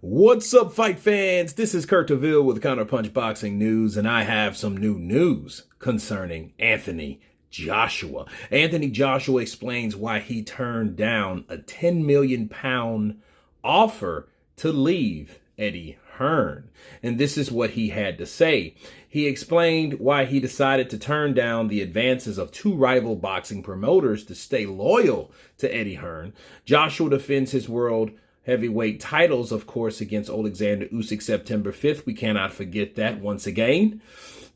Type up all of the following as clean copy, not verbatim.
What's up, fight fans? This is Kurt DeVille with Counterpunch Boxing News, and I have some new news concerning Anthony Joshua. Anthony Joshua explains why he turned down a 10 million pound offer to leave Eddie Hearn. And this is what he had to say. He explained why he decided to turn down the advances of two rival boxing promoters to stay loyal to Eddie Hearn. Joshua defends his world heavyweight titles, of course, against Alexander Usyk September 5th. We cannot forget that once again.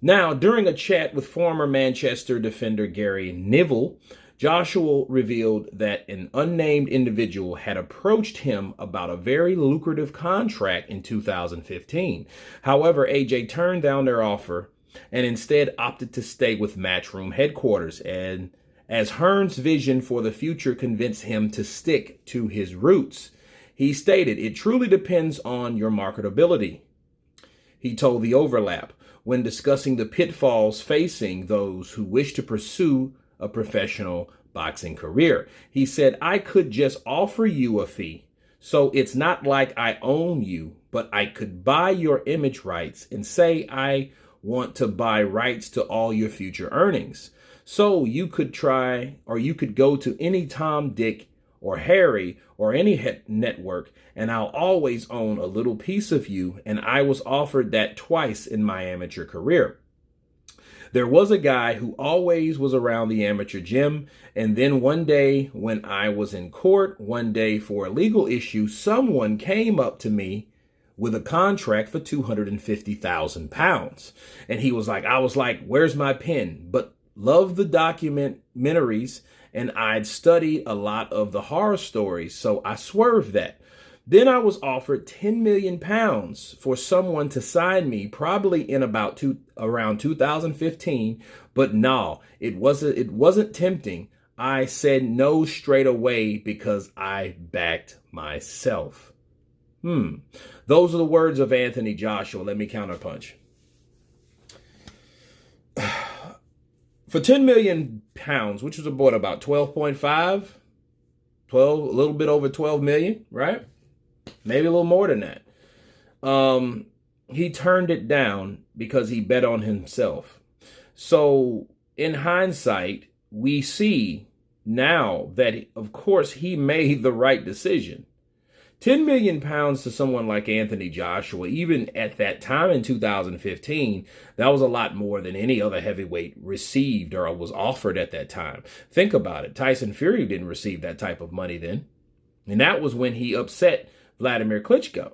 Now, during a chat with former Manchester defender Gary Neville, Joshua revealed that an unnamed individual had approached him about a very lucrative contract in 2015. However, AJ turned down their offer and instead opted to stay with Matchroom headquarters, and as Hearn's vision for the future convinced him to stick to his roots. He stated, "It truly depends on your marketability," he told The Overlap when discussing the pitfalls facing those who wish to pursue a professional boxing career. He said, "I could just offer you a fee, so it's not like I own you, but I could buy your image rights and say I want to buy rights to all your future earnings. So you could try, or you could go to any Tom, Dick, or Harry, or any network, and I'll always own a little piece of you, and I was offered that twice in my amateur career. There was a guy who always was around the amateur gym, and then one day when I was in court, one day for a legal issue, someone came up to me with a contract for 250,000 pounds. And he was like, I was like, where's my pen? But love the documentaries, and I'd studied a lot of the horror stories, so I swerved that. Then I was offered 10 million pounds for someone to sign me, probably in around 2015, but no, it wasn't tempting. I said no straight away because I backed myself." Those are the words of Anthony Joshua. Let me counterpunch. For 10 million pounds, which was about 12.5, a little bit over 12 million, right? Maybe a little more than that. He turned it down because he bet on himself. So in hindsight, we see now that, of course, he made the right decision. 10 million pounds to someone like Anthony Joshua, even at that time in 2015, that was a lot more than any other heavyweight received or was offered at that time. Think about it. Tyson Fury didn't receive that type of money then. And that was when he upset Vladimir Klitschko.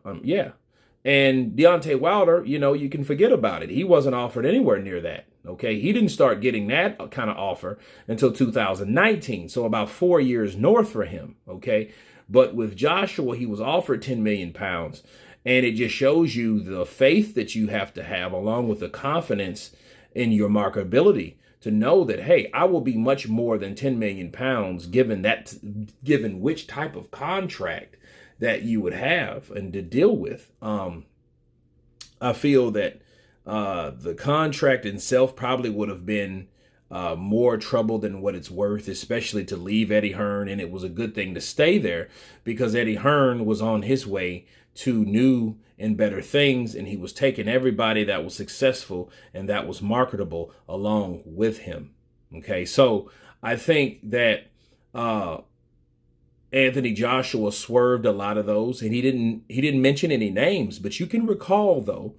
And Deontay Wilder, you can forget about it. He wasn't offered anywhere near that. Okay. He didn't start getting that kind of offer until 2019. So about 4 years north for him. Okay. But with Joshua, he was offered 10 million pounds. And it just shows you the faith that you have to have, along with the confidence in your marketability, to know that, hey, I will be much more than 10 million pounds given which type of contract that you would have and to deal with. I feel that the contract itself probably would have been more trouble than what it's worth, especially to leave Eddie Hearn. And it was a good thing to stay there because Eddie Hearn was on his way to new and better things. And he was taking everybody that was successful and that was marketable along with him. Okay, so I think that Anthony Joshua swerved a lot of those, and he didn't mention any names, but you can recall though,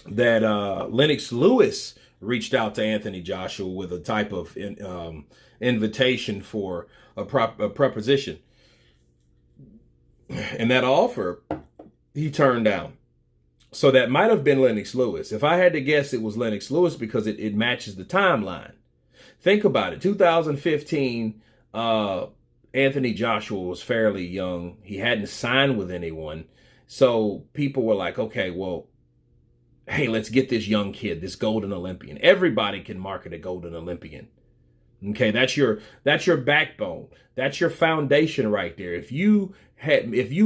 that Lennox Lewis reached out to Anthony Joshua with a type of invitation for a proposition. And that offer he turned down. So that might have been Lennox Lewis. If I had to guess, it was Lennox Lewis because it matches the timeline. Think about it. 2015, Anthony Joshua was fairly young. He hadn't signed with anyone. So people were like, okay, well, hey, let's get this young kid, this golden Olympian. Everybody can market a golden Olympian. Okay, that's your backbone. That's your foundation right there. If you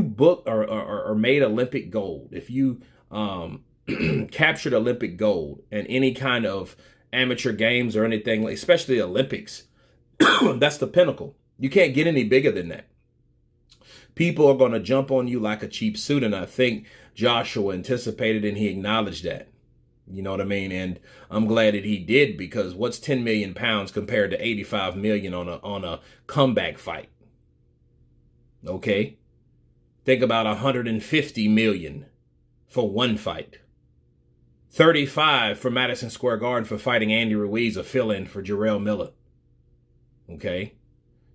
booked or made Olympic gold, if you captured Olympic gold in any kind of amateur games or anything, especially Olympics, that's the pinnacle. You can't get any bigger than that. People are going to jump on you like a cheap suit. And I think Joshua anticipated and he acknowledged that. You know what I mean? And I'm glad that he did, because what's 10 million pounds compared to 85 million on a comeback fight? Okay. Think about 150 million for one fight. 35 for Madison Square Garden for fighting Andy Ruiz, a fill-in for Jarrell Miller. Okay.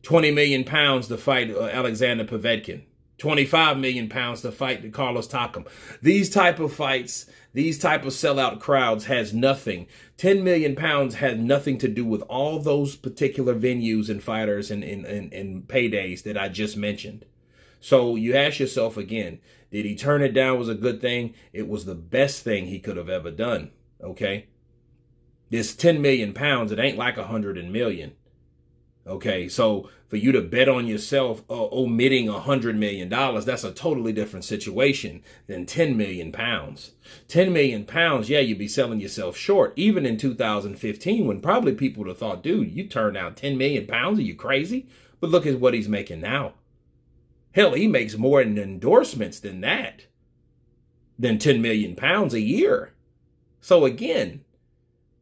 20 million pounds to fight Alexander Povetkin. 25 million pounds to fight Carlos Takam. These type of fights, these type of sellout crowds has nothing. 10 million pounds had nothing to do with all those particular venues and fighters and paydays that I just mentioned. So you ask yourself again, did he turn it down? Was a good thing? It was the best thing he could have ever done. Okay. This 10 million pounds, it ain't like 100 million. Okay, so for you to bet on yourself omitting $100 million, that's a totally different situation than 10 million pounds. 10 million pounds, yeah, you'd be selling yourself short. Even in 2015, when probably people would have thought, dude, you turned down 10 million pounds? Are you crazy? But look at what he's making now. Hell, he makes more in endorsements than that, than 10 million pounds a year. So again,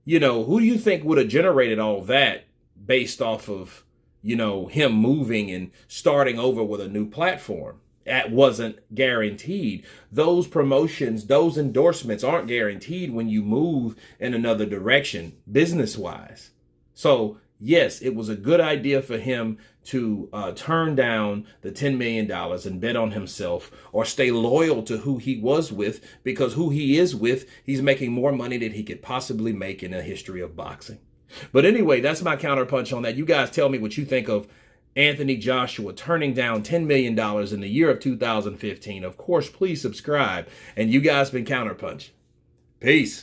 you know, who do you think would have generated all that based off of, you know, him moving and starting over with a new platform? That wasn't guaranteed. Those promotions, those endorsements aren't guaranteed when you move in another direction, business-wise. So yes, it was a good idea for him to turn down the $10 million and bet on himself, or stay loyal to who he was with, because who he is with, he's making more money than he could possibly make in the history of boxing. But anyway, that's my counterpunch on that. You guys tell me what you think of Anthony Joshua turning down $10 million in the year of 2015. Of course, please subscribe. And you guys been Counterpunch. Peace.